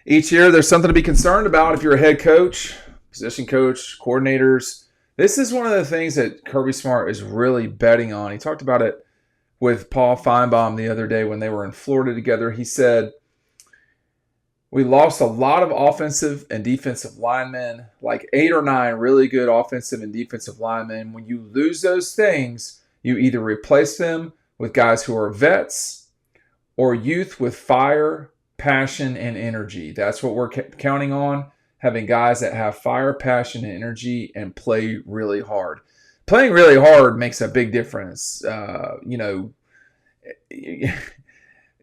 Each year, there's something to be concerned about if you're a head coach, position coach, coordinators. This is one of the things that Kirby Smart is really betting on. He talked about it with Paul Feinbaum the other day when they were in Florida together. He said, we lost a lot of offensive and defensive linemen, like 8 or 9 really good offensive and defensive linemen. When you lose those things, you either replace them with guys who are vets or youth with fire, passion, and energy. That's what we're counting on, having guys that have fire, passion, and energy and play really hard. Playing really hard makes a big difference.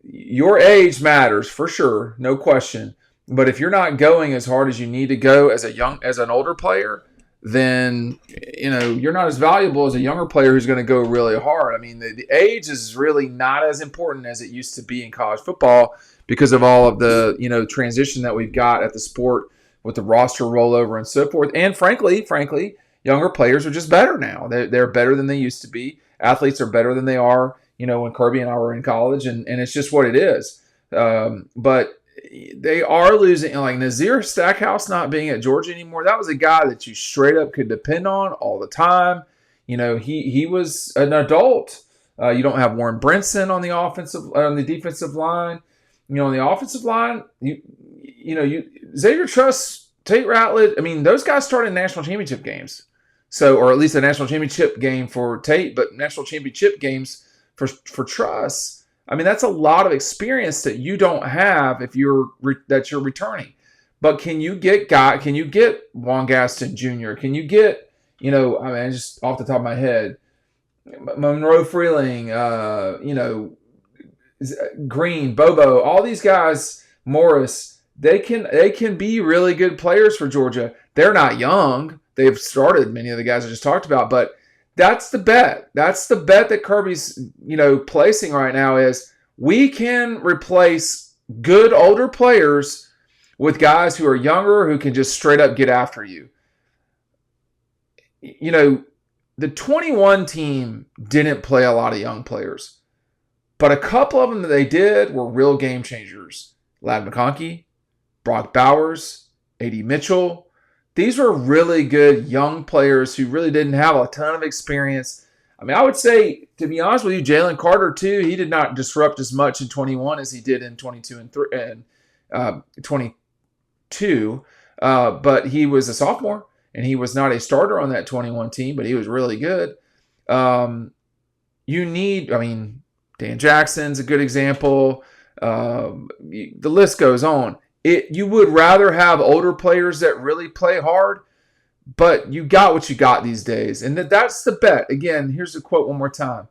Your age matters for sure, no question. But if you're not going as hard as you need to go as an older player, then you're not as valuable as a younger player who's going to go really hard. I mean, the age is really not as important as it used to be in college football because of all of the transition that we've got at the sport with the roster rollover and so forth. And frankly, younger players are just better now. They're better than they used to be. Athletes are better than they are when Kirby and I were in college, and it's just what it is. But they are losing, like Nazir Stackhouse not being at Georgia anymore. That was a guy that you straight up could depend on all the time. He was an adult. You don't have Warren Brinson on the defensive line. On the offensive line, Xavier Truss, Tate Ratledge. I mean, those guys started in national championship games. So, or at least a national championship game for Tate, but national championship games for Truss. I mean, that's a lot of experience that you don't have if you're returning. But can you get Juan Gaston Jr.? Can you get, just off the top of my head, Monroe Freeling, Green, Bobo, all these guys, Morris, they can be really good players for Georgia. They're not young. They've started many of the guys I just talked about, but that's the bet. That's the bet that Kirby's, placing right now is we can replace good older players with guys who are younger who can just straight up get after you. The 21 team didn't play a lot of young players, but a couple of them that they did were real game changers. Ladd McConkey, Brock Bowers, A.D. Mitchell. These were really good young players who really didn't have a ton of experience. I mean, I would say, to be honest with you, Jalen Carter, too, he did not disrupt as much in 21 as he did in 22 and 22. But he was a sophomore, and he was not a starter on that 21 team, but he was really good. Dan Jackson's a good example. The list goes on. You would rather have older players that really play hard, but you got what you got these days. And that's the bet. Again, here's the quote one more time.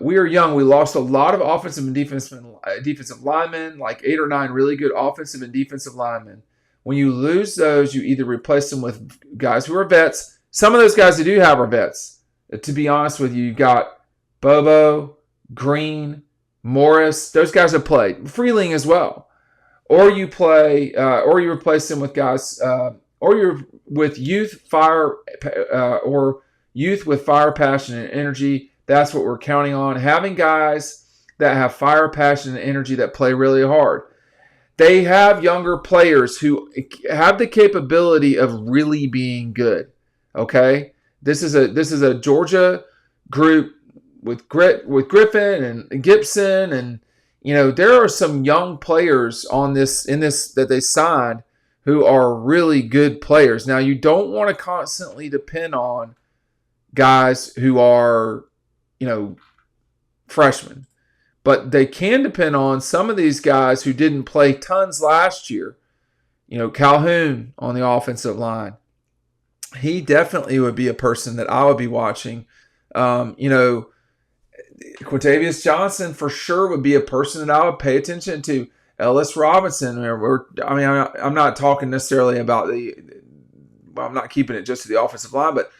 We are young. We lost a lot of offensive and defensive linemen, like 8 or 9 really good offensive and defensive linemen. When you lose those, you either replace them with guys who are vets. Some of those guys that do have are vets. To be honest with you, you got Bobo, Green, Morris. Those guys have played. Freeling as well. Or you replace them with guys, or you're with youth with fire, passion, and energy. That's what we're counting on. Having guys that have fire, passion, and energy that play really hard. They have younger players who have the capability of really being good. Okay, this is a Georgia group with Griffin and Gibson and. There are some young players in this that they signed who are really good players. Now, you don't want to constantly depend on guys who are, freshmen. But they can depend on some of these guys who didn't play tons last year. Calhoun on the offensive line. He definitely would be a person that I would be watching. Quintavious Johnson for sure would be a person that I would pay attention to. Ellis Robinson. I'm not talking necessarily about I'm not keeping it just to the offensive line, but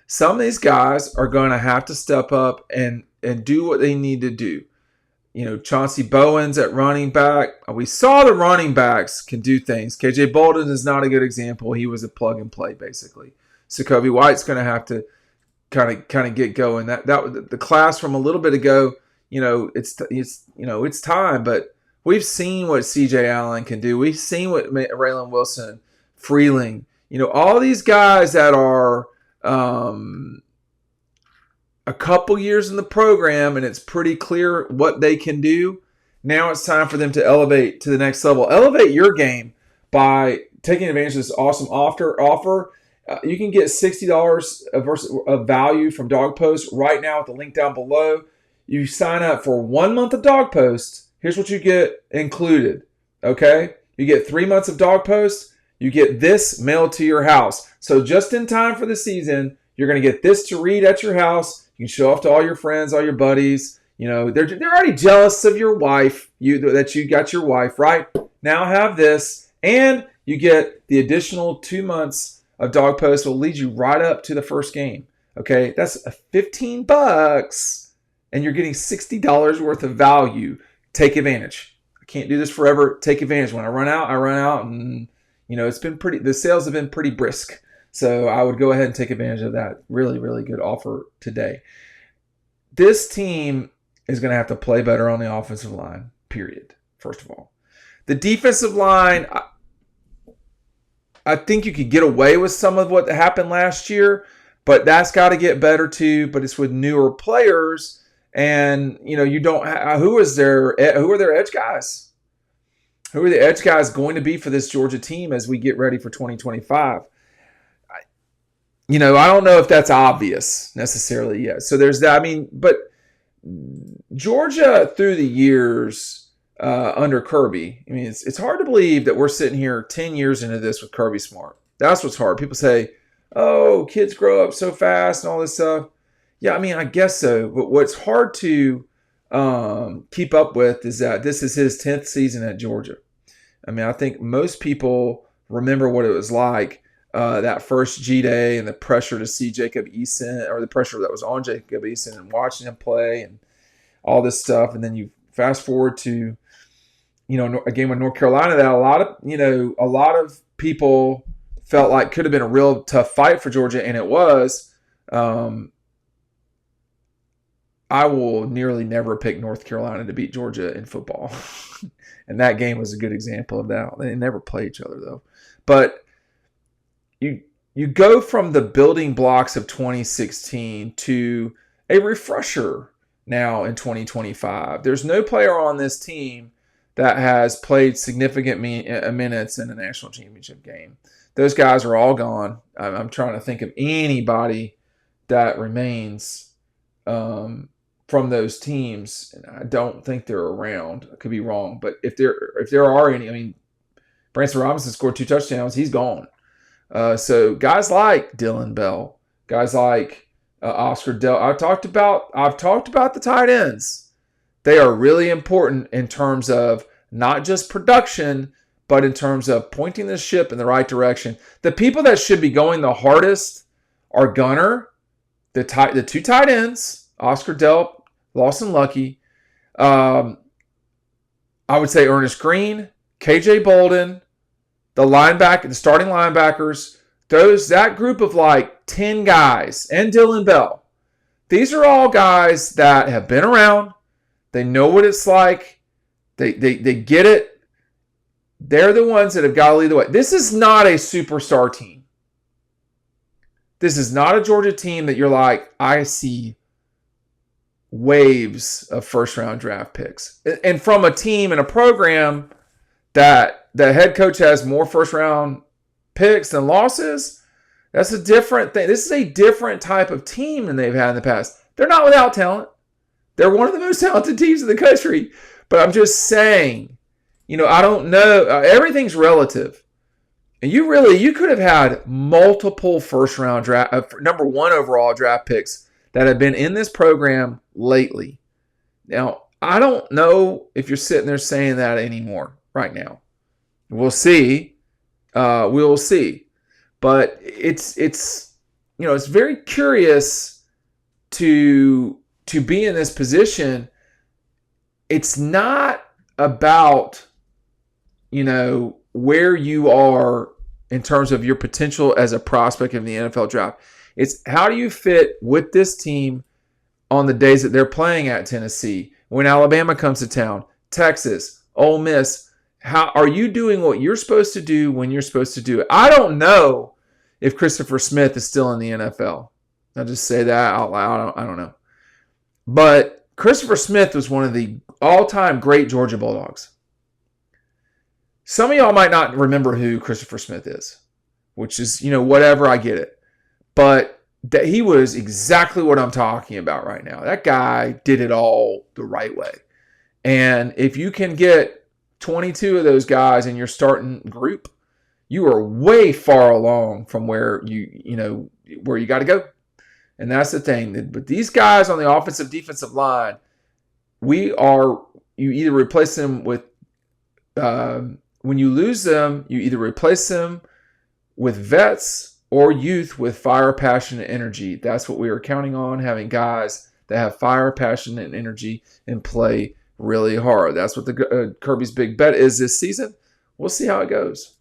some of these guys are going to have to step up and do what they need to do. Chauncey Bowens at running back. We saw the running backs can do things. KJ Bolden is not a good example. He was a plug and play basically. So Kobe White's going to have to kind of get going. That the class from a little bit ago, it's time. But We've seen what C.J. Allen can do. We've seen what Raylan Wilson, Freeling, all these guys that are a couple years in the program, and it's pretty clear what they can do. Now it's time for them to elevate to the next level. Elevate your game by taking advantage of this awesome offer. You can get $60 of value from Dawg Post right now with the link down below. You sign up for 1 month of Dawg Post. Here's what you get included. Okay? You get 3 months of Dawg Post. You get this mailed to your house. So just in time for the season, you're going to get this to read at your house. You can show off to all your friends, all your buddies. They're already jealous of your wife, that you got your wife, right? Now have this, and you get the additional 2 months of Dawg Post will lead you right up to the first game. Okay, that's $15, and you're getting $60 worth of value. Take advantage. I can't do this forever. Take advantage. When I run out, and it's been pretty. The sales have been pretty brisk, so I would go ahead and take advantage of that. Really, really good offer today. This team is going to have to play better on the offensive line, period, first of all. The defensive line, I think you could get away with some of what happened last year, but that's got to get better too. But it's with newer players, and you don't who are their edge guys? Who are the edge guys going to be for this Georgia team as we get ready for 2025? I don't know if that's obvious necessarily yet. So there's that. But Georgia through the years under Kirby, it's hard to believe that we're sitting here 10 years into this with Kirby Smart. That's what's hard. People say, oh, kids grow up so fast and all this stuff. Yeah, I guess so. But what's hard to keep up with is that this is his 10th season at Georgia. I think most people remember what it was like that first G-Day and the pressure to see Jacob Eason, or the pressure that was on Jacob Eason, and watching him play and all this stuff. And then you fast forward to, a game with North Carolina that a lot of people felt like could have been a real tough fight for Georgia, and it was. I will nearly never pick North Carolina to beat Georgia in football. And that game was a good example of that. They never play each other, though. But you go from the building blocks of 2016 to a refresher now in 2025. There's no player on this team that has played significant minutes in a national championship game. Those guys are all gone. I'm trying to think of anybody that remains from those teams. And I don't think they're around. I could be wrong. But if there are any, Branson Robinson scored 2 touchdowns. He's gone. So guys like Dylan Bell, guys like Oscar Del. I've talked about the tight ends. They are really important in terms of not just production, but in terms of pointing the ship in the right direction. The people that should be going the hardest are Gunner, the 2 tight ends, Oscar Del, Lawson Lucky. I would say Ernest Green, KJ Bolden, the starting linebackers, that group of like 10 guys, and Dylan Bell. These are all guys that have been around. They know what it's like. They get it. They're the ones that have got to lead the way. This is not a superstar team. This is not a Georgia team that you're like, I see waves of first-round draft picks. And from a team and a program that the head coach has more first-round picks than losses, that's a different thing. This is a different type of team than they've had in the past. They're not without talent. They're one of the most talented teams in the country. But I'm just saying, I don't know. Everything's relative. And you could have had multiple first-round draft, number 1 overall draft picks that have been in this program lately. Now, I don't know if you're sitting there saying that anymore right now. We'll see. We'll see. But it's very curious to be in this position. It's not about, where you are in terms of your potential as a prospect in the NFL draft. It's how do you fit with this team on the days that they're playing at Tennessee, when Alabama comes to town, Texas, Ole Miss, how are you doing what you're supposed to do when you're supposed to do it? I don't know if Christopher Smith is still in the NFL. I'll just say that out loud. I don't know. But Christopher Smith was one of the all-time great Georgia Bulldogs. Some of y'all might not remember who Christopher Smith is, which is, whatever, I get it. But that he was exactly what I'm talking about right now. That guy did it all the right way. And if you can get 22 of those guys in your starting group, you are way far along from where where you got to go. And that's the thing. But these guys on the offensive defensive line, you either replace them with when you lose them, you either replace them with vets or youth with fire, passion, and energy. That's what we are counting on, having guys that have fire, passion, and energy and play really hard. That's what the Kirby's big bet is this season. We'll see how it goes.